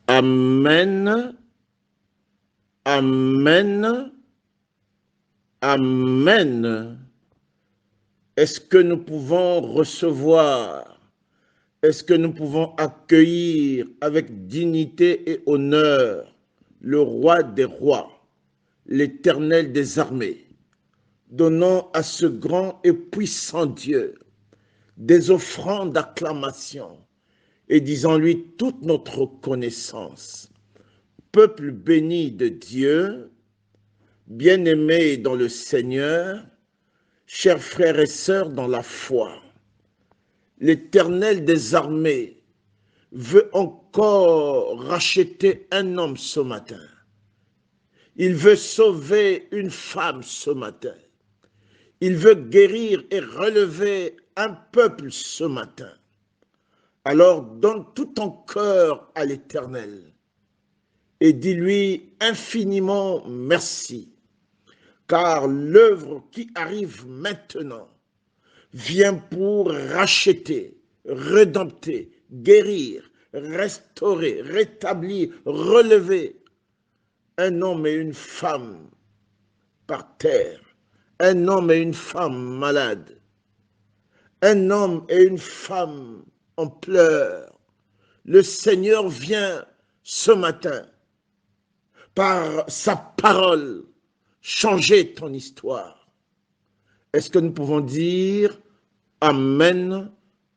Amen, Amen, Amen. Est-ce que nous pouvons recevoir, est-ce que nous pouvons accueillir avec dignité et honneur le roi des rois, l'Éternel des armées, donnant à ce grand et puissant Dieu des offrandes d'acclamation et disant-lui toute notre reconnaissance. Peuple béni de Dieu, bien-aimés dans le Seigneur, chers frères et sœurs dans la foi, l'Éternel des armées veut encore racheter un homme ce matin. Il veut sauver une femme ce matin. Il veut guérir et relever un peuple ce matin. Alors donne tout ton cœur à l'Éternel et dis-lui infiniment merci, car l'œuvre qui arrive maintenant vient pour racheter, rédempter, guérir, restaurer, rétablir, relever un homme et une femme par terre, un homme et une femme malades, un homme et une femme en pleurs. Le Seigneur vient ce matin, par sa parole, changer ton histoire. Est-ce que nous pouvons dire Amen,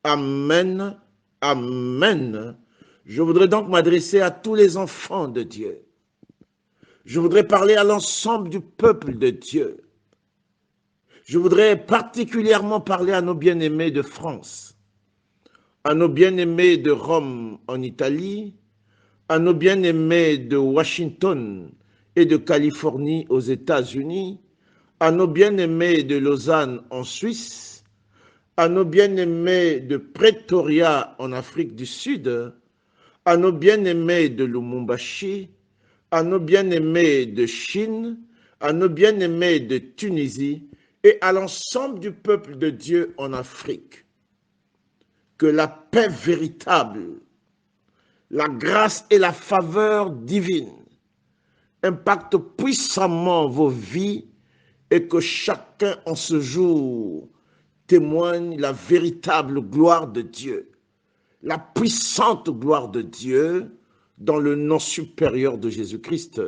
Amen, Amen? Je voudrais donc m'adresser à tous les enfants de Dieu. Je voudrais parler à l'ensemble du peuple de Dieu. Je voudrais particulièrement parler à nos bien-aimés de France, à nos bien-aimés de Rome en Italie, à nos bien-aimés de Washington et de Californie aux États-Unis, à nos bien-aimés de Lausanne en Suisse, à nos bien-aimés de Pretoria en Afrique du Sud, à nos bien-aimés de Lubumbashi, à nos bien-aimés de Chine, à nos bien-aimés de Tunisie et à l'ensemble du peuple de Dieu en Afrique. Que la paix véritable, la grâce et la faveur divine impactent puissamment vos vies et que chacun en ce jour témoigne la véritable gloire de Dieu, la puissante gloire de Dieu dans le nom supérieur de Jésus-Christ.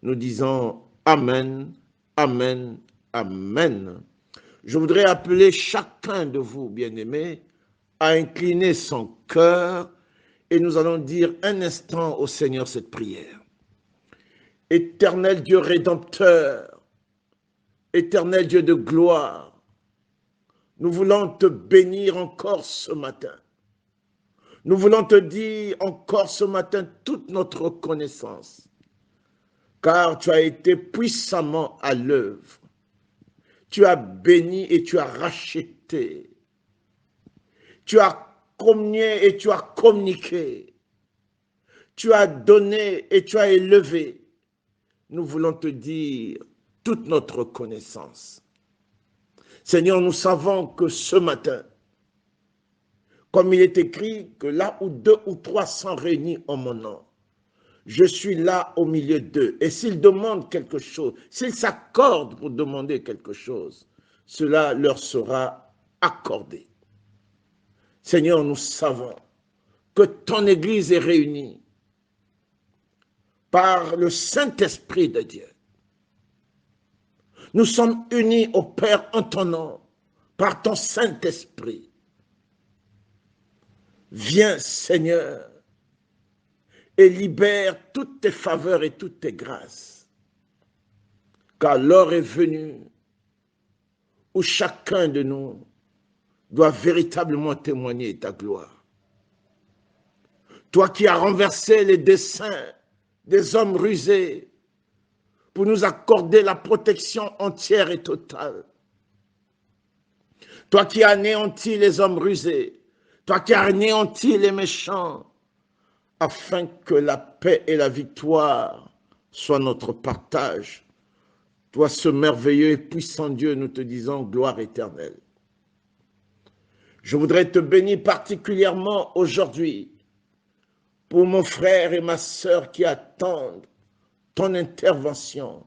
Nous disons Amen, Amen, Amen. Je voudrais appeler chacun de vous, bien-aimés, à incliner son cœur et nous allons dire un instant au Seigneur cette prière. Éternel Dieu rédempteur, éternel Dieu de gloire, nous voulons te bénir encore ce matin. Nous voulons te dire encore ce matin toute notre reconnaissance, car tu as été puissamment à l'œuvre. Tu as béni et tu as racheté. Tu as communié et tu as communiqué. Tu as donné et tu as élevé. Nous voulons te dire toute notre reconnaissance. Seigneur, nous savons que ce matin, comme il est écrit que là où 2 ou 3 sont réunis en mon nom, je suis là au milieu d'eux. Et s'ils demandent quelque chose, s'ils s'accordent pour demander quelque chose, cela leur sera accordé. Seigneur, nous savons que ton Église est réunie par le Saint-Esprit de Dieu. Nous sommes unis au Père en ton nom, par ton Saint-Esprit. Viens, Seigneur, et libère toutes tes faveurs et toutes tes grâces. Car l'heure est venue où chacun de nous doit véritablement témoigner ta gloire. Toi qui as renversé les desseins des hommes rusés pour nous accorder la protection entière et totale. Toi qui as anéanti les hommes rusés, toi qui as anéanti les méchants, afin que la paix et la victoire soient notre partage. Toi, ce merveilleux et puissant Dieu, nous te disons gloire éternelle. Je voudrais te bénir particulièrement aujourd'hui pour pour mon frère et ma sœur qui attendent ton intervention.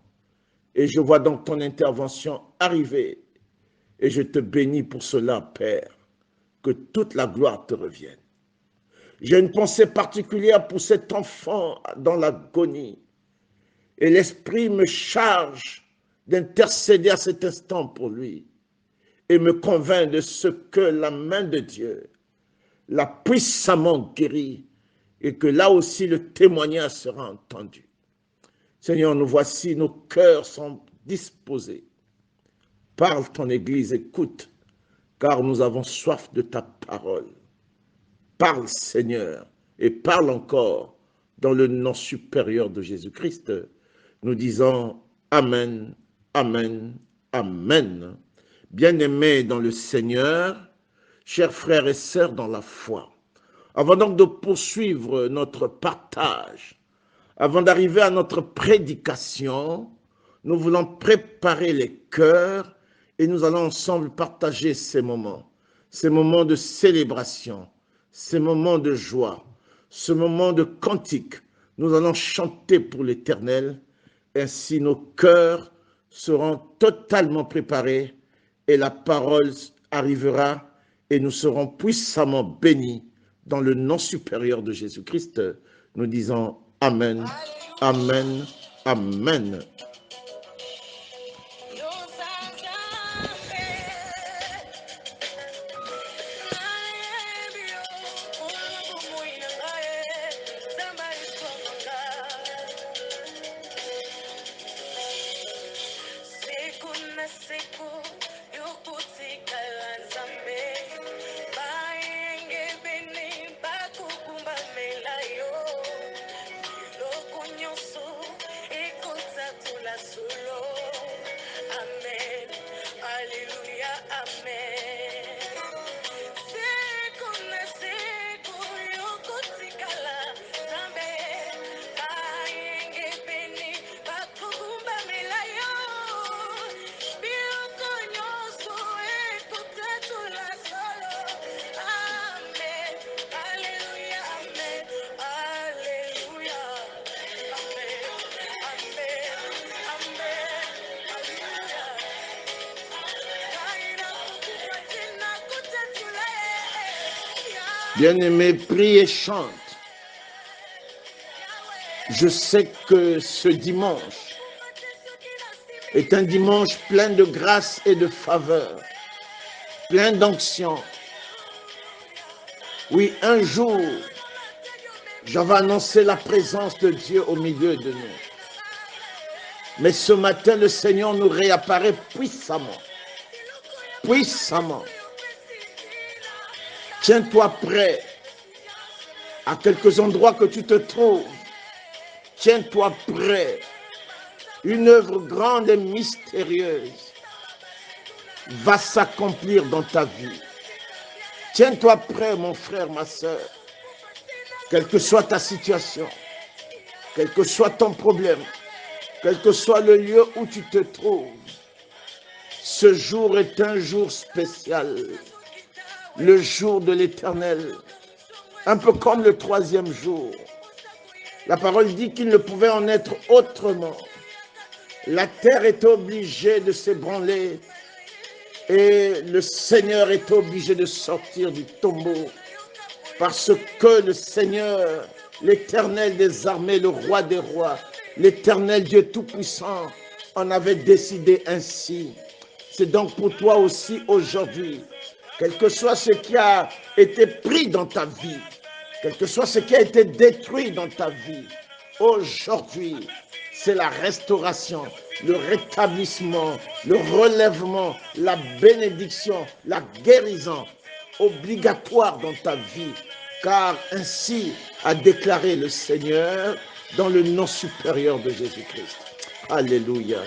Et je vois donc ton intervention arriver. Et je te bénis pour cela, Père. Que toute la gloire te revienne. J'ai une pensée particulière pour cet enfant dans l'agonie. Et l'Esprit me charge d'intercéder à cet instant pour lui. Et me convainc de ce que la main de Dieu l'a puissamment guéri. Et que là aussi le témoignage sera entendu. Seigneur, nous voici, nos cœurs sont disposés. Parle ton Église, écoute, car nous avons soif de ta parole. Parle, Seigneur, et parle encore dans le nom supérieur de Jésus-Christ. Nous disons Amen, Amen, Amen. Bien-aimés dans le Seigneur, chers frères et sœurs dans la foi, avant donc de poursuivre notre partage, avant d'arriver à notre prédication, nous voulons préparer les cœurs et nous allons ensemble partager ces moments de célébration, ces moments de joie, ce moment de cantique. Nous allons chanter pour l'Éternel, ainsi nos cœurs seront totalement préparés et la parole arrivera et nous serons puissamment bénis dans le nom supérieur de Jésus-Christ. Nous disons Amen, Amen, Amen. Bien-aimés, prie et chante. Je sais que ce dimanche est un dimanche plein de grâce et de faveur, plein d'onction. Oui, un jour, j'avais annoncé la présence de Dieu au milieu de nous. Mais ce matin, le Seigneur nous réapparaît puissamment. Puissamment. Tiens-toi prêt à quelques endroits que tu te trouves. Tiens-toi prêt. Une œuvre grande et mystérieuse va s'accomplir dans ta vie. Tiens-toi prêt, mon frère, ma soeur. Quelle que soit ta situation, quel que soit ton problème, quel que soit le lieu où tu te trouves, ce jour est un jour spécial, le jour de l'Éternel, un peu comme le troisième jour. La parole dit qu'il ne pouvait en être autrement. La terre est obligée de s'ébranler et le Seigneur est obligé de sortir du tombeau parce que le Seigneur, l'Éternel des armées, le roi des rois, l'Éternel Dieu Tout-Puissant en avait décidé ainsi. C'est donc pour toi aussi aujourd'hui, quel que soit ce qui a été pris dans ta vie, quel que soit ce qui a été détruit dans ta vie, aujourd'hui, c'est la restauration, le rétablissement, le relèvement, la bénédiction, la guérison obligatoire dans ta vie, car ainsi a déclaré le Seigneur dans le nom supérieur de Jésus-Christ. Alléluia.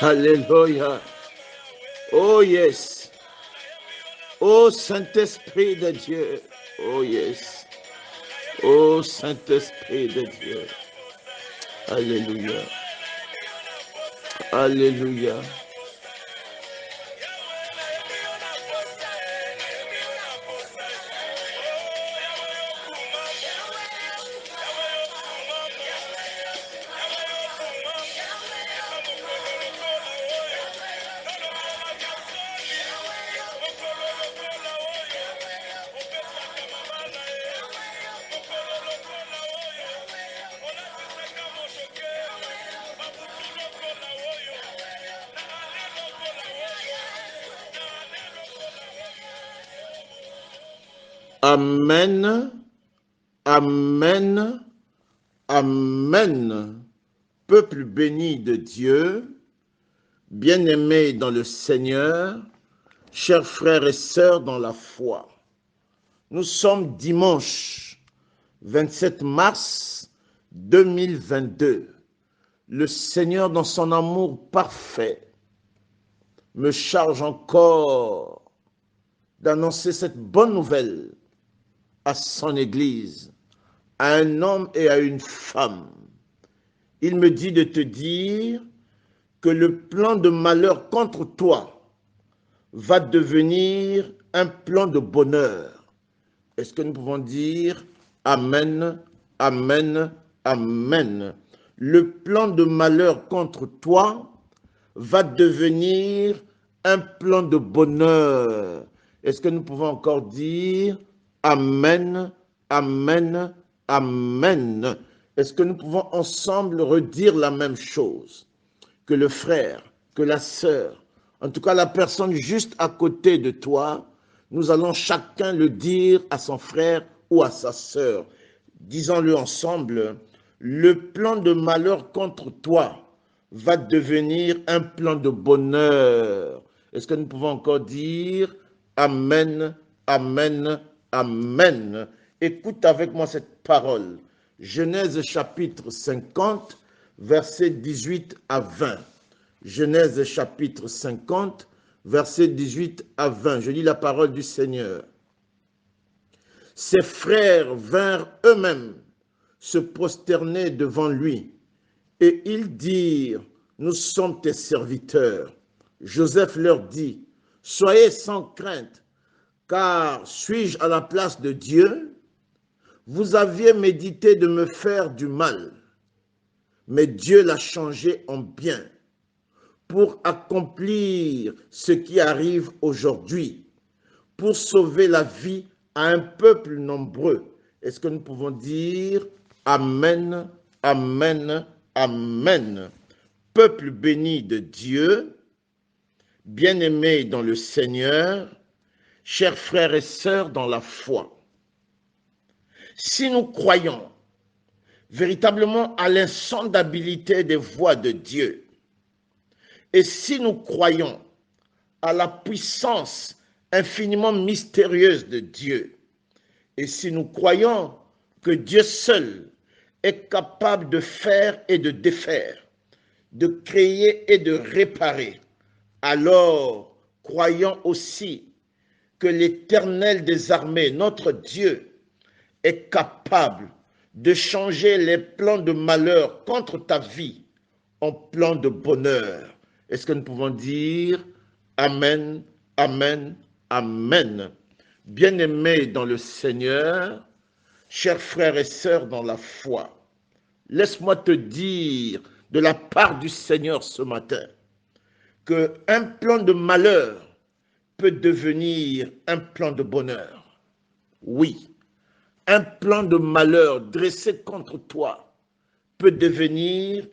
Alléluia. Oh yes. Oh Saint-Esprit de Dieu. Oh yes. Oh Saint-Esprit de Dieu. Alléluia. Alléluia. Amen. Amen. Amen. Peuple béni de Dieu, bien-aimés dans le Seigneur, chers frères et sœurs dans la foi. Nous sommes dimanche 27 mars 2022. Le Seigneur, dans son amour parfait, me charge encore d'annoncer cette bonne nouvelle à son Église, à un homme et à une femme. Il me dit de te dire que le plan de malheur contre toi va devenir un plan de bonheur. Est-ce que nous pouvons dire Amen, Amen, Amen. Le plan de malheur contre toi va devenir un plan de bonheur. Est-ce que nous pouvons encore dire Amen, Amen, Amen. Est-ce que nous pouvons ensemble redire la même chose? Que le frère, que la sœur, en tout cas la personne juste à côté de toi, nous allons chacun le dire à son frère ou à sa sœur. Disons-le ensemble, le plan de malheur contre toi va devenir un plan de bonheur. Est-ce que nous pouvons encore dire Amen, Amen, Amen. Écoute avec moi cette parole. Genèse chapitre 50, versets 18 à 20. Genèse chapitre 50, versets 18 à 20. Je lis la parole du Seigneur. Ses frères vinrent eux-mêmes se prosterner devant lui, et ils dirent, nous sommes tes serviteurs. Joseph leur dit, soyez sans crainte, car suis-je à la place de Dieu? Vous aviez médité de me faire du mal, mais Dieu l'a changé en bien pour accomplir ce qui arrive aujourd'hui, pour sauver la vie à un peuple nombreux. Est-ce que nous pouvons dire Amen, Amen, Amen. Peuple béni de Dieu, bien-aimés dans le Seigneur, chers frères et sœurs dans la foi. Si nous croyons véritablement à l'insondabilité des voies de Dieu, et si nous croyons à la puissance infiniment mystérieuse de Dieu, et si nous croyons que Dieu seul est capable de faire et de défaire, de créer et de réparer, alors croyons aussi que l'Éternel des armées, notre Dieu, est capable de changer les plans de malheur contre ta vie en plans de bonheur. Est-ce que nous pouvons dire Amen, Amen, Amen. Bien-aimés dans le Seigneur, chers frères et sœurs dans la foi, laisse-moi te dire de la part du Seigneur ce matin qu'un plan de malheur peut devenir un plan de bonheur. Oui, un plan de malheur dressé contre toi peut devenir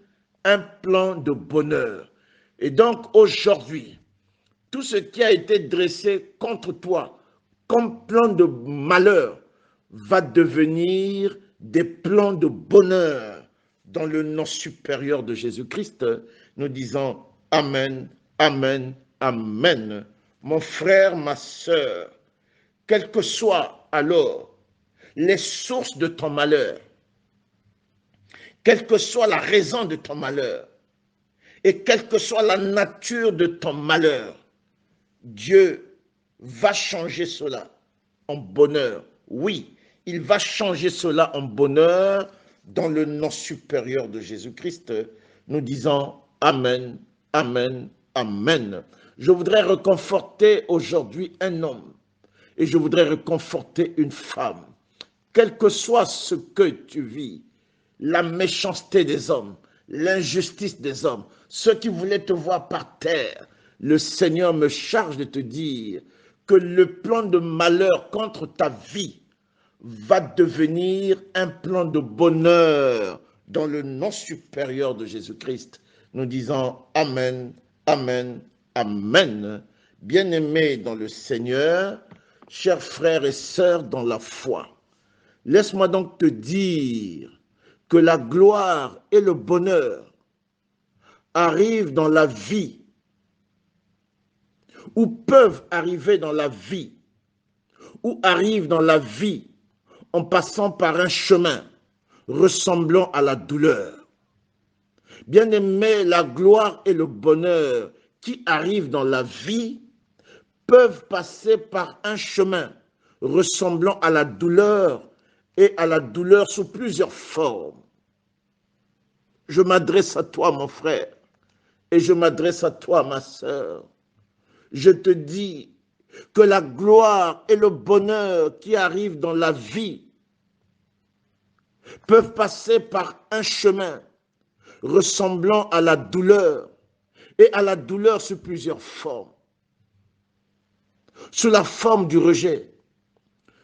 un plan de bonheur. Et donc aujourd'hui, tout ce qui a été dressé contre toi comme plan de malheur va devenir des plans de bonheur dans le nom supérieur de Jésus-Christ. Nous disons Amen, Amen, Amen. Mon frère, ma sœur, quelles que soient alors les sources de ton malheur, quelle que soit la raison de ton malheur, Et quelle que soit la nature de ton malheur, Dieu va changer cela en bonheur. Oui, il va changer cela en bonheur dans le nom supérieur de Jésus-Christ. Nous disons Amen, Amen, Amen. Je voudrais réconforter aujourd'hui un homme et je voudrais réconforter une femme. Quel que soit ce que tu vis, la méchanceté des hommes, l'injustice des hommes, ceux qui voulaient te voir par terre, le Seigneur me charge de te dire que le plan de malheur contre ta vie va devenir un plan de bonheur dans le nom supérieur de Jésus-Christ. Nous disons Amen, Amen, Amen. Bien-aimés dans le Seigneur, chers frères et sœurs dans la foi, laisse-moi donc te dire que la gloire et le bonheur arrivent dans la vie, ou peuvent arriver dans la vie, ou arrivent dans la vie en passant par un chemin ressemblant à la douleur. Bien-aimé, la gloire et le bonheur qui arrivent dans la vie peuvent passer par un chemin ressemblant à la douleur et à la douleur sous plusieurs formes. Je m'adresse à toi, mon frère, et je m'adresse à toi, ma sœur. Je te dis que la gloire et le bonheur qui arrivent dans la vie peuvent passer par un chemin ressemblant à la douleur et à la douleur sous plusieurs formes. Sous la forme du rejet,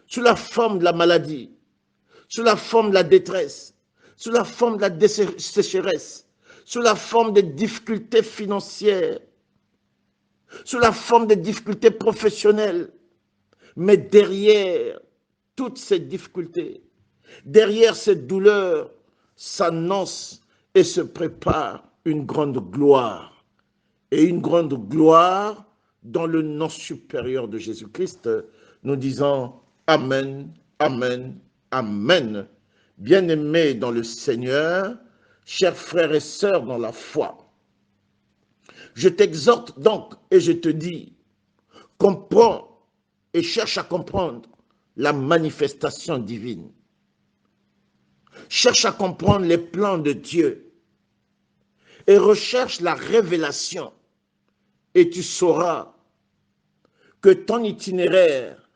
sous la forme de la maladie, sous la forme de la détresse, sous la forme de la sécheresse, sous la forme des difficultés financières, sous la forme des difficultés professionnelles. Mais derrière toutes ces difficultés, derrière cette douleur, s'annonce et se prépare une grande gloire. Et une grande gloire dans le nom supérieur de Jésus-Christ. Nous disons Amen, Amen, Amen. Bien-aimés dans le Seigneur, chers frères et sœurs dans la foi, je t'exhorte donc et je te dis, comprends et cherche à comprendre la manifestation divine. Cherche à comprendre les plans de Dieu et recherche la révélation et tu sauras que ton itinéraire,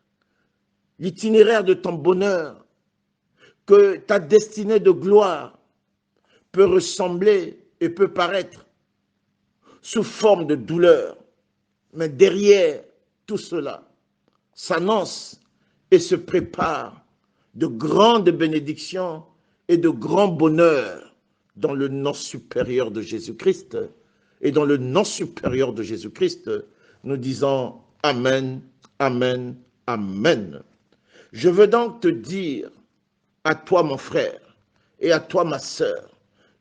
l'itinéraire de ton bonheur, que ta destinée de gloire peut ressembler et peut paraître sous forme de douleur. Mais derrière tout cela s'annonce et se prépare de grandes bénédictions et de grands bonheurs dans le nom supérieur de Jésus-Christ. Et dans le nom supérieur de Jésus-Christ, nous disons Amen, Amen, Amen. Je veux donc te dire à toi, mon frère, et à toi, ma sœur,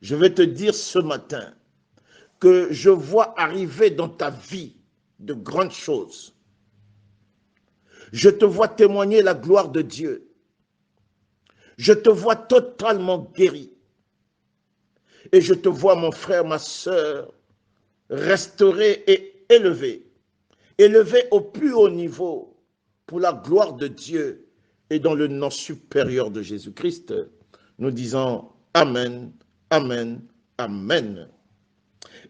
je vais te dire ce matin que je vois arriver dans ta vie de grandes choses. Je te vois témoigner la gloire de Dieu. Je te vois totalement guéri. Et je te vois, mon frère, ma sœur, restauré et élevé. Élevé au plus haut niveau pour la gloire de Dieu et dans le nom supérieur de Jésus-Christ. Nous disons Amen, Amen, Amen.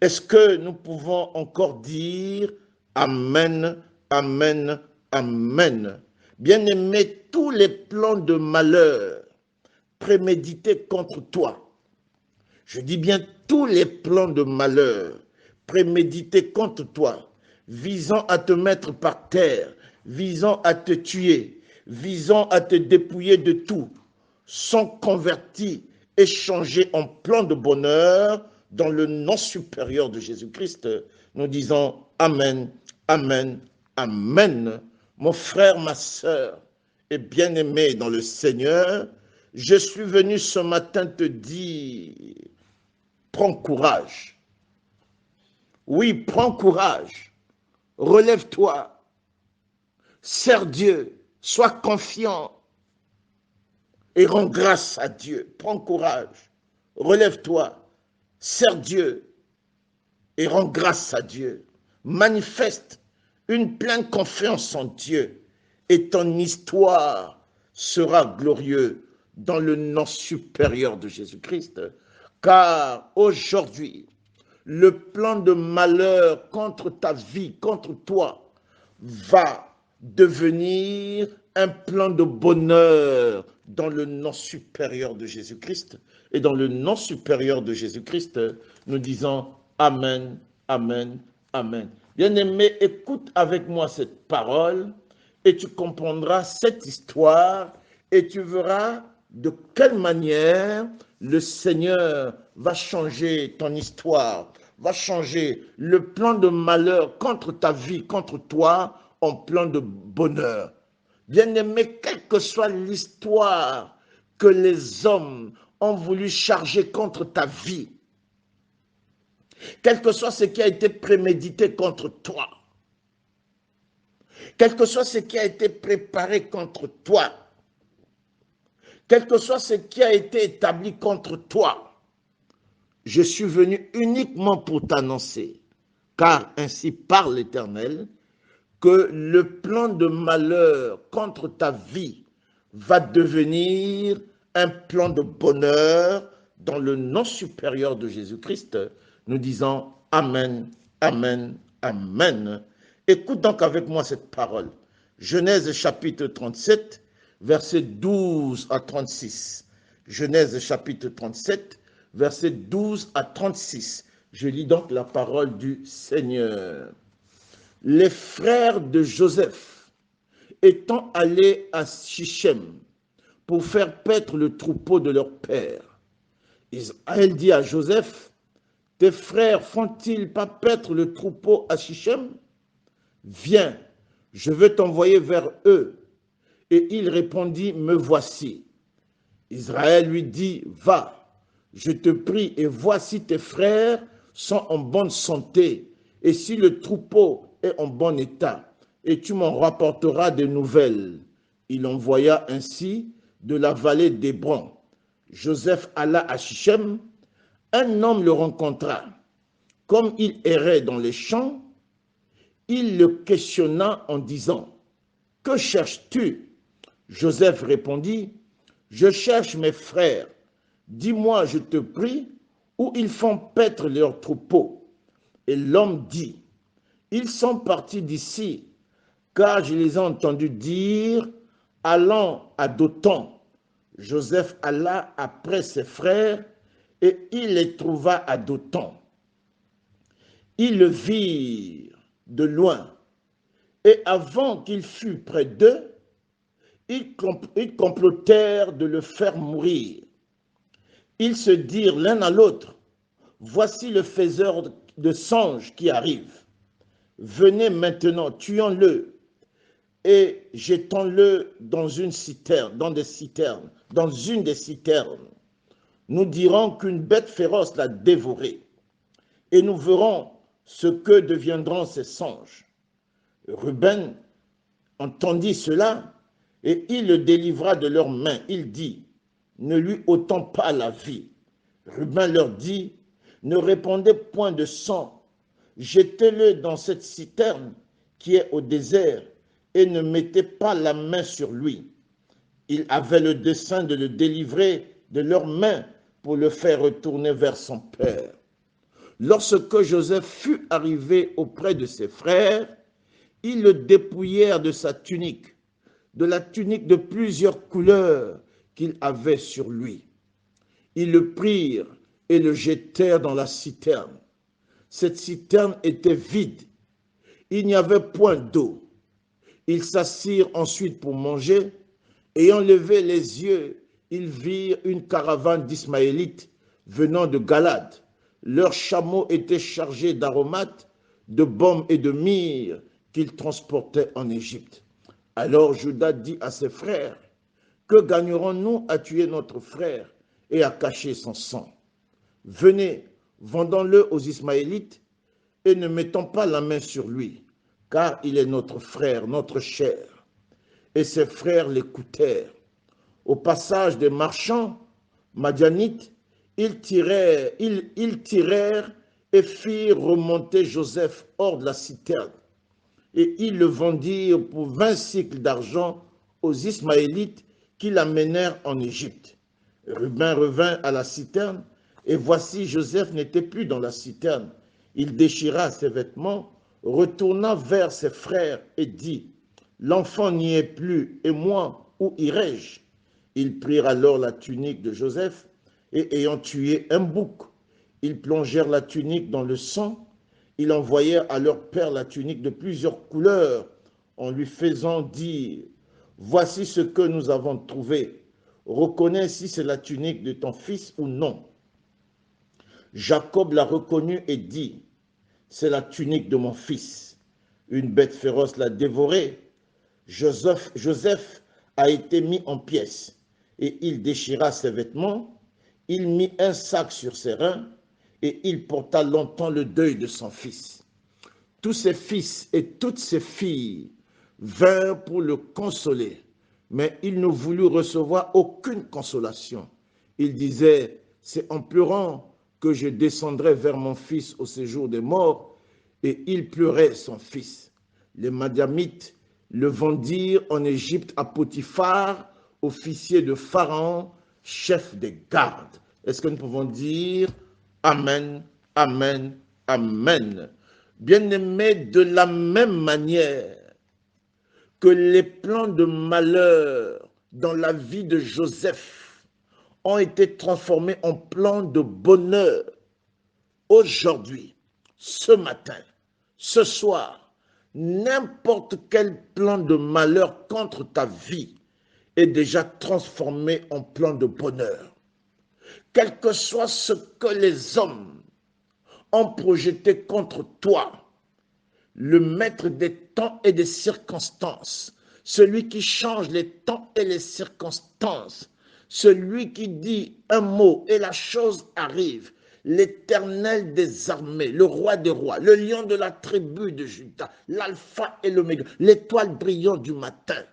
Est-ce que nous pouvons encore dire Amen, Amen, Amen? Bien-aimé, tous les plans de malheur prémédités contre toi, je dis bien tous les plans de malheur prémédités contre toi, visant à te mettre par terre, visant à te tuer, visant à te dépouiller de tout, sont convertis et changés en plans de bonheur dans le nom supérieur de Jésus-Christ. Nous disons Amen, Amen, Amen. Mon frère, ma sœur, et bien-aimé dans le Seigneur, je suis venu ce matin te dire, prends courage. Oui, prends courage. Relève-toi. Sers Dieu. Sois confiant. Et rends grâce à Dieu. Prends courage. Relève-toi. Sers Dieu. et rends grâce à Dieu. Manifeste une pleine confiance en Dieu et ton histoire sera glorieuse dans le nom supérieur de Jésus-Christ. Car aujourd'hui, le plan de malheur contre ta vie, contre toi, va devenir un plan de bonheur dans le nom supérieur de Jésus-Christ. Et dans le nom supérieur de Jésus-Christ, nous disons Amen, Amen, Amen. Bien-aimé, écoute avec moi cette parole et tu comprendras cette histoire et tu verras de quelle manière le Seigneur va changer ton histoire, va changer le plan de malheur contre ta vie, contre toi, en plan de bonheur. Bien-aimé, quelle que soit l'histoire que les hommes ont voulu charger contre ta vie, quel que soit ce qui a été prémédité contre toi, quel que soit ce qui a été préparé contre toi, quel que soit ce qui a été établi contre toi, je suis venu uniquement pour t'annoncer, car ainsi parle l'Éternel, que le plan de malheur contre ta vie va devenir un plan de bonheur dans le nom supérieur de Jésus-Christ. Nous disons Amen, Amen, Amen. Écoute donc avec moi cette parole. Genèse chapitre 37, versets 12 à 36. Genèse chapitre 37, versets 12 à 36. Je lis donc la parole du Seigneur. Les frères de Joseph étant allés à Sichem pour faire paître le troupeau de leur père, Israël dit à Joseph, tes frères font-ils pas paître le troupeau à Sichem? Viens, je veux t'envoyer vers eux. Et il répondit, me voici. Israël lui dit, va, je te prie, et vois si tes frères sont en bonne santé, et si le troupeau est en bon état, et tu m'en rapporteras des nouvelles. Il envoya ainsi de la vallée d'Hébron. Joseph alla à Sichem, un homme le rencontra. Comme il errait dans les champs, il le questionna en disant, que cherches-tu? Joseph répondit, je cherche mes frères. Dis-moi, je te prie, où ils font paître leurs troupeaux. Et l'homme dit, ils sont partis d'ici, car je les ai entendus dire, allons à Dothan. Joseph alla après ses frères, et il les trouva à Dothan. Ils le virent de loin, et avant qu'il fût près d'eux, ils complotèrent de le faire mourir. Ils se dirent l'un à l'autre, voici le faiseur de songes qui arrive. Venez maintenant, tuons-le et jetons-le dans une citerne, dans une des citernes. Nous dirons qu'une bête féroce l'a dévoré et nous verrons ce que deviendront ces songes. Ruben entendit cela et il le délivra de leurs mains. Il dit, ne lui ôtons pas la vie. Ruben leur dit, ne répandez point de sang, jetez-le dans cette citerne qui est au désert et ne mettez pas la main sur lui. Ils avaient le dessein de le délivrer de leurs mains pour le faire retourner vers son père. Lorsque Joseph fut arrivé auprès de ses frères, ils le dépouillèrent de sa tunique, de la tunique de plusieurs couleurs qu'il avait sur lui. Ils le prirent et le jetèrent dans la citerne. Cette citerne était vide. Il n'y avait point d'eau. Ils s'assirent ensuite pour manger. Ayant levé les yeux, ils virent une caravane d'Ismaélites venant de Galade. Leurs chameaux étaient chargés d'aromates, de baume et de myrrhe qu'ils transportaient en Égypte. Alors Juda dit à ses frères, que gagnerons-nous à tuer notre frère et à cacher son sang? Venez, vendons-le aux Ismaélites et ne mettons pas la main sur lui, car il est notre frère, notre chair. Et ses frères l'écoutèrent. Au passage des marchands madianites, ils tirèrent et firent remonter Joseph hors de la citerne. Et ils le vendirent pour 20 cycles d'argent aux Ismaélites qui l'amenèrent en Égypte. Ruben revint à la citerne, et voici Joseph n'était plus dans la citerne. Il déchira ses vêtements, retourna vers ses frères et dit, « L'enfant n'y est plus, et moi, où irai-je » Ils prirent alors la tunique de Joseph, et ayant tué un bouc, ils plongèrent la tunique dans le sang. Ils envoyèrent à leur père la tunique de plusieurs couleurs, en lui faisant dire, « Voici ce que nous avons trouvé. Reconnais si c'est la tunique de ton fils ou non. » Jacob l'a reconnue et dit, « C'est la tunique de mon fils. » Une bête féroce l'a dévoré. Joseph a été mis en pièces, et il déchira ses vêtements, il mit un sac sur ses reins, et il porta longtemps le deuil de son fils. Tous ses fils et toutes ses filles vinrent pour le consoler, mais il ne voulut recevoir aucune consolation. Il disait, c'est en pleurant que je descendrai vers mon fils au séjour des morts, et il pleurait son fils. Les Madianites le vendirent en Égypte à Potiphar, officier de Pharaon, chef des gardes. Est-ce que nous pouvons dire Amen, Amen, Amen. Bien-aimés, de la même manière que les plans de malheur dans la vie de Joseph ont été transformés en plans de bonheur, aujourd'hui, ce matin, ce soir, n'importe quel plan de malheur contre ta vie est déjà transformé en plan de bonheur. Quel que soit ce que les hommes ont projeté contre toi, le maître des temps et des circonstances, celui qui change les temps et les circonstances, celui qui dit un mot et la chose arrive, l'Éternel des armées, le roi des rois, le lion de la tribu de Juda, l'alpha et l'oméga, l'étoile brillante du matin,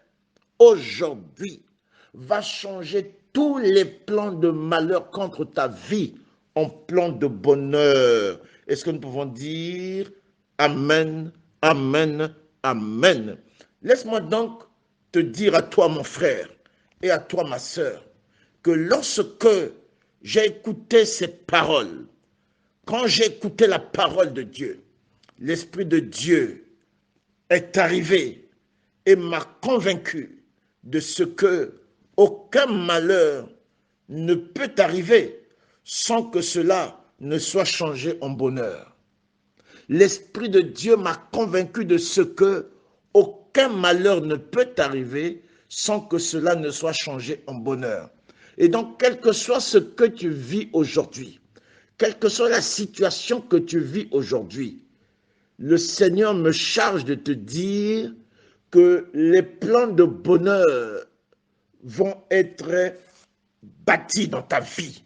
aujourd'hui, va changer tous les plans de malheur contre ta vie en plans de bonheur. Est-ce que nous pouvons dire Amen, Amen, Amen. Laisse-moi donc te dire à toi, mon frère, et à toi, ma sœur, que lorsque j'ai écouté ces paroles, quand j'ai écouté la parole de Dieu, l'Esprit de Dieu est arrivé et m'a convaincu de ce que aucun malheur ne peut arriver sans que cela ne soit changé en bonheur. L'Esprit de Dieu m'a convaincu de ce que aucun malheur ne peut arriver sans que cela ne soit changé en bonheur. Et donc, quel que soit ce que tu vis aujourd'hui, quelle que soit la situation que tu vis aujourd'hui, le Seigneur me charge de te dire que les plans de bonheur vont être bâtis dans ta vie.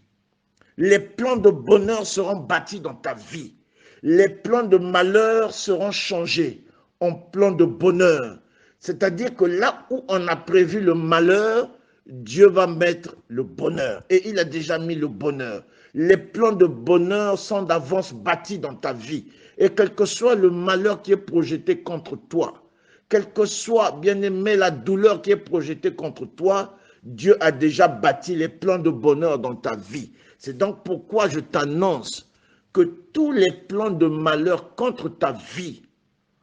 Les plans de bonheur seront bâtis dans ta vie. Les plans de malheur seront changés en plans de bonheur. C'est-à-dire que là où on a prévu le malheur, Dieu va mettre le bonheur. Et il a déjà mis le bonheur. Les plans de bonheur sont d'avance bâtis dans ta vie. Et quel que soit le malheur qui est projeté contre toi, quelle que soit, bien-aimé, la douleur qui est projetée contre toi, Dieu a déjà bâti les plans de bonheur dans ta vie. C'est donc pourquoi je t'annonce que tous les plans de malheur contre ta vie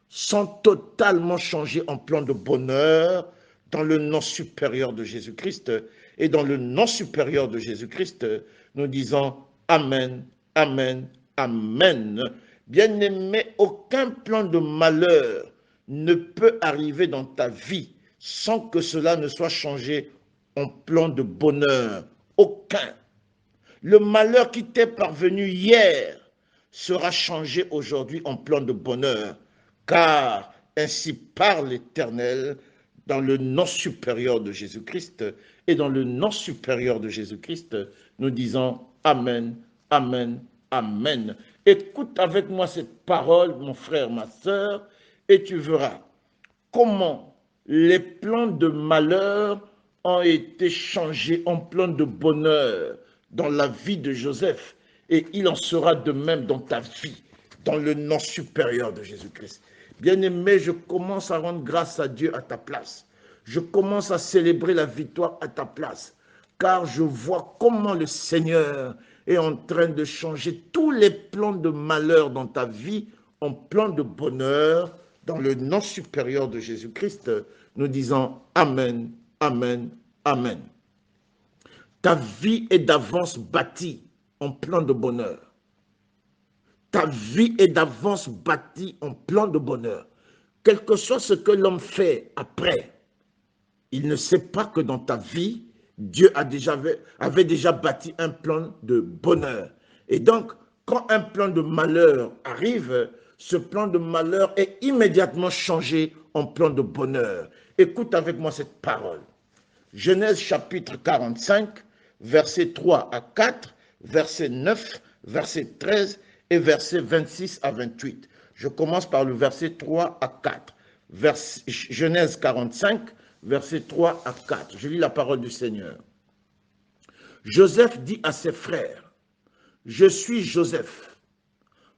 sont totalement changés en plans de bonheur dans le nom supérieur de Jésus-Christ. Et dans le nom supérieur de Jésus-Christ, nous disons Amen, Amen, Amen. Bien-aimé, aucun plan de malheur ne peut arriver dans ta vie sans que cela ne soit changé en plan de bonheur. Aucun. Le malheur qui t'est parvenu hier sera changé aujourd'hui en plan de bonheur, car ainsi parle l'Éternel dans le nom supérieur de Jésus-Christ. Et dans le nom supérieur de Jésus-Christ, nous disons Amen, Amen, Amen. Écoute avec moi cette parole, mon frère, ma sœur, et tu verras comment les plans de malheur ont été changés en plans de bonheur dans la vie de Joseph. et il en sera de même dans ta vie, dans le nom supérieur de Jésus-Christ. Bien-aimé, je commence à rendre grâce à Dieu à ta place. Je commence à célébrer la victoire à ta place, car je vois comment le Seigneur est en train de changer tous les plans de malheur dans ta vie en plans de bonheur, dans le nom supérieur de Jésus-Christ. Nous disons Amen, Amen, Amen. Ta vie est d'avance bâtie en plan de bonheur. Ta vie est d'avance bâtie en plan de bonheur. Quel que soit ce que l'homme fait après, il ne sait pas que dans ta vie, Dieu avait déjà bâti un plan de bonheur. Et donc, quand un plan de malheur arrive, ce plan de malheur est immédiatement changé en plan de bonheur. Écoute avec moi cette parole. Genèse chapitre 45, versets 3 à 4, verset 9, verset 13 et verset 26 à 28. Je commence par le verset 3 à 4. Genèse 45, verset 3 à 4. Je lis la parole du Seigneur. Joseph dit à ses frères, « Je suis Joseph.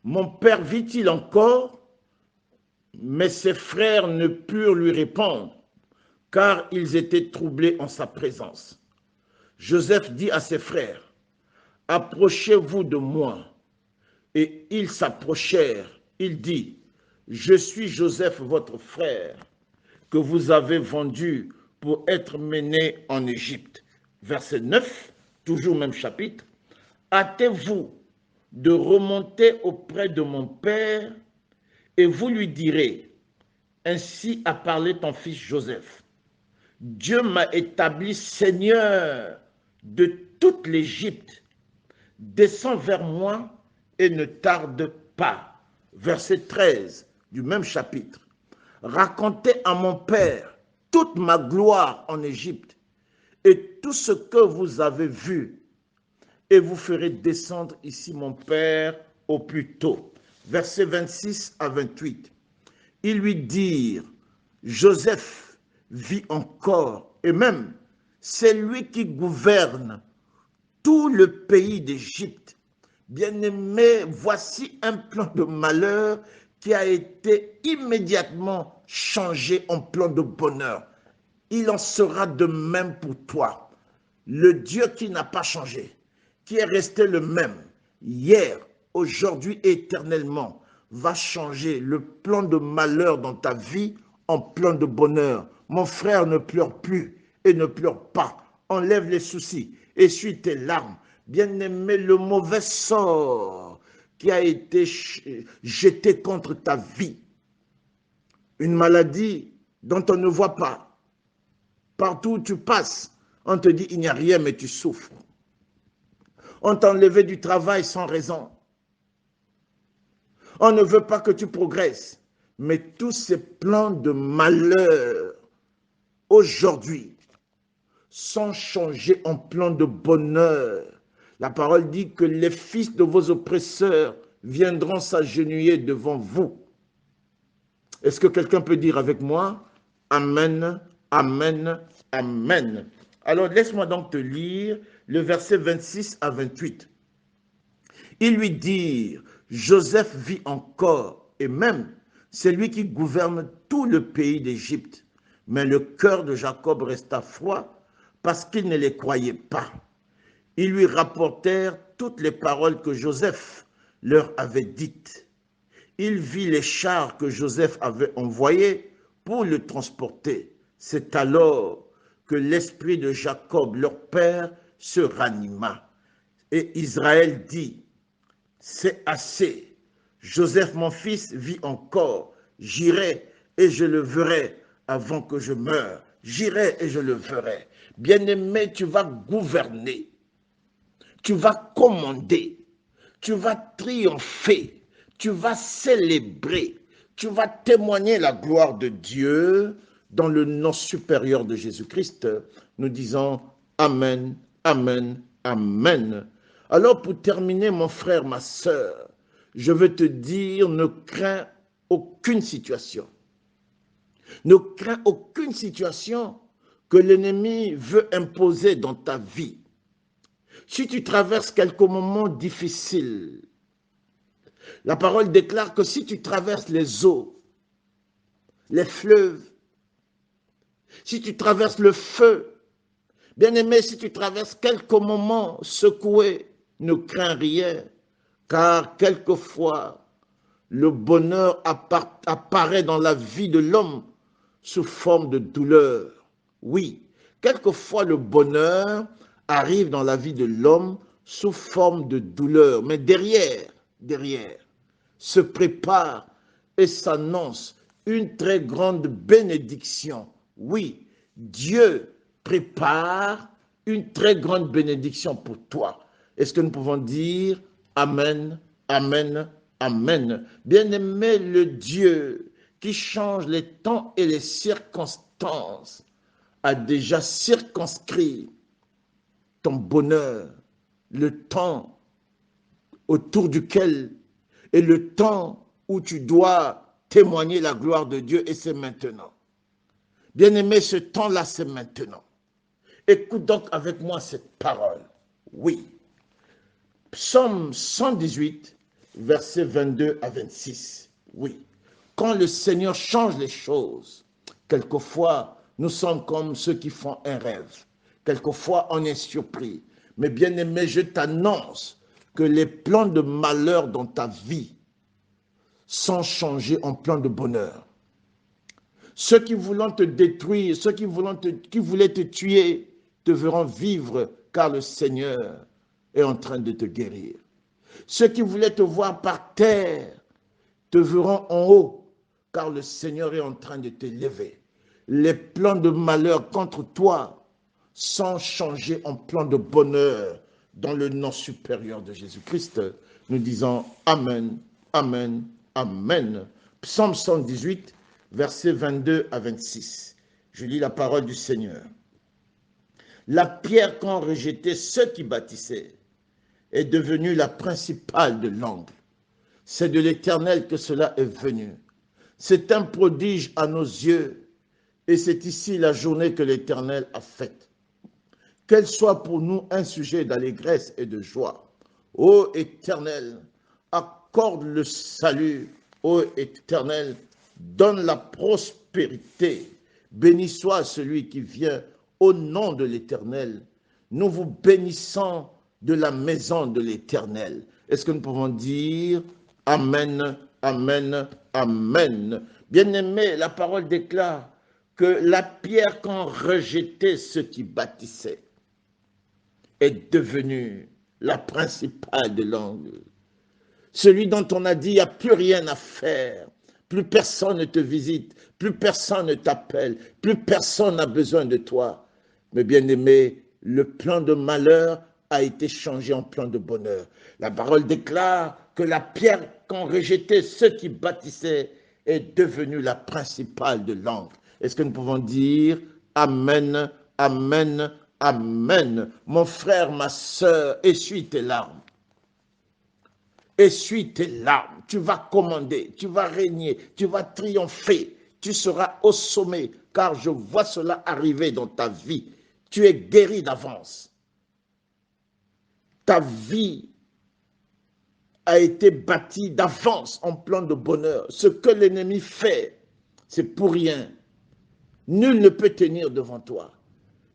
Mon père vit-il encore ?» Mais ses frères ne purent lui répondre, car ils étaient troublés en sa présence. Joseph dit à ses frères, « Approchez-vous de moi. » Et ils s'approchèrent. Il dit, « Je suis Joseph, votre frère, que vous avez vendu pour être mené en Égypte. » Verset 9, toujours même chapitre. « Hâtez-vous de remonter auprès de mon père, et vous lui direz, ainsi a parlé ton fils Joseph. Dieu m'a établi seigneur de toute l'Égypte. Descends vers moi et ne tarde pas. » Verset 13 du même chapitre. « Racontez à mon père toute ma gloire en Égypte et tout ce que vous avez vu, et vous ferez descendre ici mon père au plus tôt. » Versets 26 à 28. Ils lui dirent, Joseph vit encore, et même c'est lui qui gouverne tout le pays d'Égypte. Bien-aimé, voici un plan de malheur qui a été immédiatement changé en plan de bonheur. Il en sera de même pour toi. Le Dieu qui n'a pas changé, qui est resté le même, hier, aujourd'hui et éternellement, va changer le plan de malheur dans ta vie en plan de bonheur. Mon frère, ne pleure plus et ne pleure pas. Enlève les soucis, essuie tes larmes. Bien-aimé, le mauvais sort qui a été jeté contre ta vie, une maladie dont on ne voit pas. Partout où tu passes, on te dit il n'y a rien, mais tu souffres. On t'a enlevé du travail sans raison. On ne veut pas que tu progresses. Mais tous ces plans de malheur, aujourd'hui, sont changés en plans de bonheur. La parole dit que les fils de vos oppresseurs viendront s'agenouiller devant vous. Est-ce que quelqu'un peut dire avec moi? Amen, amen, amen. Alors laisse-moi donc te lire le verset 26 à 28. Ils lui dirent, Joseph vit encore, et même c'est lui qui gouverne tout le pays d'Égypte. Mais le cœur de Jacob resta froid parce qu'il ne les croyait pas. Ils lui rapportèrent toutes les paroles que Joseph leur avait dites. Il vit les chars que Joseph avait envoyés pour le transporter. C'est alors que l'esprit de Jacob, leur père, se ranima. Et Israël dit, c'est assez. Joseph, mon fils, vit encore. J'irai et je le verrai avant que je meure. J'irai et je le verrai. Bien-aimé, tu vas gouverner. Tu vas commander. Tu vas triompher. Tu vas célébrer. Tu vas témoigner la gloire de Dieu dans le nom supérieur de Jésus-Christ. Nous disons Amen, Amen, Amen. Alors pour terminer, mon frère, ma sœur, je veux te dire, ne crains aucune situation. Ne crains aucune situation que l'ennemi veut imposer dans ta vie. si tu traverses quelques moments difficiles, la parole déclare que si tu traverses les eaux, les fleuves, si tu traverses le feu, bien-aimé, si tu traverses quelques moments secoués, ne crains rien, car quelquefois, le bonheur apparaît dans la vie de l'homme sous forme de douleur. Oui, quelquefois le bonheur arrive dans la vie de l'homme sous forme de douleur, mais derrière, se prépare et s'annonce une très grande bénédiction. Oui, Dieu prépare une très grande bénédiction pour toi. Est-ce que nous pouvons dire Amen, Amen, Amen. Bien-aimé, le Dieu qui change les temps et les circonstances a déjà circonscrit ton bonheur, le temps autour duquel et le temps où tu dois témoigner la gloire de Dieu, et c'est maintenant. Bien-aimé, ce temps-là, c'est maintenant. Écoute donc avec moi cette parole. Oui. Psaume 118, versets 22 à 26. Oui. Quand le Seigneur change les choses, quelquefois, nous sommes comme ceux qui font un rêve. Quelquefois, on est surpris. Mais bien-aimé, je t'annonce que les plans de malheur dans ta vie sont changés en plans de bonheur. Ceux qui voulaient te détruire, ceux qui voulaient te tuer, te verront vivre, car le Seigneur est en train de te guérir. Ceux qui voulaient te voir par terre, te verront en haut, car le Seigneur est en train de te lever. Les plans de malheur contre toi sont changés en plans de bonheur dans le nom supérieur de Jésus-Christ. Nous disons Amen, Amen, Amen. Psaume 118, versets 22 à 26. Je lis la parole du Seigneur. La pierre qu'ont rejetée ceux qui bâtissaient est devenue la principale de l'angle. C'est de l'Éternel que cela est venu. C'est un prodige à nos yeux, et c'est ici la journée que l'Éternel a faite. Qu'elle soit pour nous un sujet d'allégresse et de joie. Ô Éternel, accorde le salut. Ô Éternel, donne la prospérité. Béni soit celui qui vient au nom de l'Éternel. Nous vous bénissons de la maison de l'Éternel. Est-ce que nous pouvons dire Amen, Amen, Amen. Bien-aimé, la parole déclare que la pierre qu'ont rejetée ceux qui bâtissaient est devenue la principale de l'angle. Celui dont on a dit, il n'y a plus rien à faire, plus personne ne te visite, plus personne ne t'appelle, plus personne n'a besoin de toi. Mais bien-aimé, le plan de malheur a été changé en plan de bonheur. La parole déclare que la pierre qu'ont rejetée ceux qui bâtissaient est devenue la principale de l'angle. Est-ce que nous pouvons dire Amen, Amen, Amen. Mon frère, ma sœur, essuie tes larmes. Essuie tes larmes. Tu vas commander, tu vas régner, tu vas triompher. Tu seras au sommet, car je vois cela arriver dans ta vie. Tu es guéri d'avance. Ta vie a été bâtie d'avance en plan de bonheur. Ce que l'ennemi fait, c'est pour rien. Nul ne peut tenir devant toi.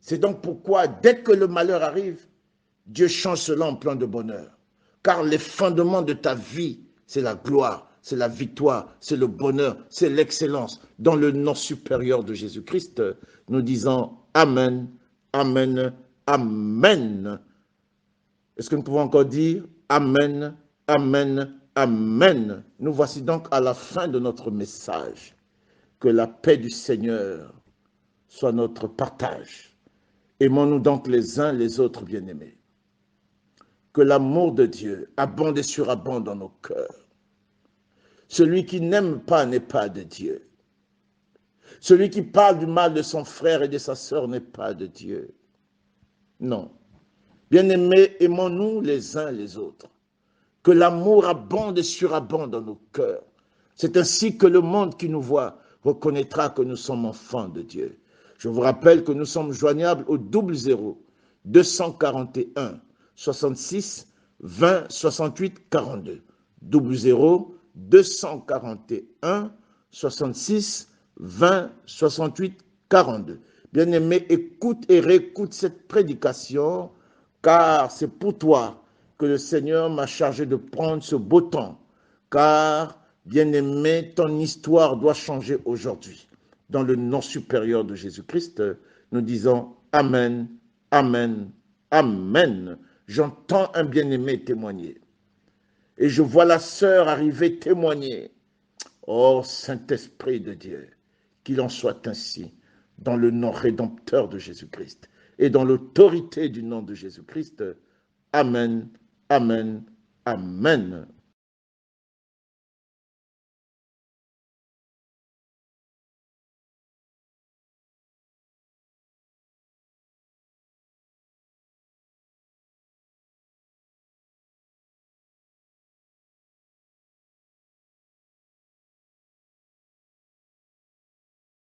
C'est donc pourquoi, dès que le malheur arrive, Dieu change cela en plan de bonheur. Car les fondements de ta vie, c'est la gloire, c'est la victoire, c'est le bonheur, c'est l'excellence. Dans le nom supérieur de Jésus-Christ, nous disons Amen, Amen, Amen. Est-ce que nous pouvons encore dire Amen, Amen, Amen. Nous voici donc à la fin de notre message. Que la paix du Seigneur soit notre partage. Aimons-nous donc les uns les autres, bien-aimés. Que l'amour de Dieu abonde et surabonde dans nos cœurs. Celui qui n'aime pas n'est pas de Dieu. Celui qui parle du mal de son frère et de sa sœur n'est pas de Dieu. Non. Bien-aimés, aimons-nous les uns les autres. Que l'amour abonde et surabonde dans nos cœurs. C'est ainsi que le monde qui nous voit reconnaîtra que nous sommes enfants de Dieu. Je vous rappelle que nous sommes joignables au 00 241 66 20 68 42. 00 241 66 20 68 42. Bien-aimé, écoute et réécoute cette prédication, car c'est pour toi que le Seigneur m'a chargé de prendre ce beau temps. Car, bien-aimé, ton histoire doit changer aujourd'hui. Dans le nom supérieur de Jésus-Christ, nous disons Amen, Amen, Amen. J'entends un bien-aimé témoigner. Et je vois la sœur arriver témoigner. Oh, Saint-Esprit de Dieu, qu'il en soit ainsi, dans le nom rédempteur de Jésus-Christ et dans l'autorité du nom de Jésus-Christ. Amen, Amen, Amen.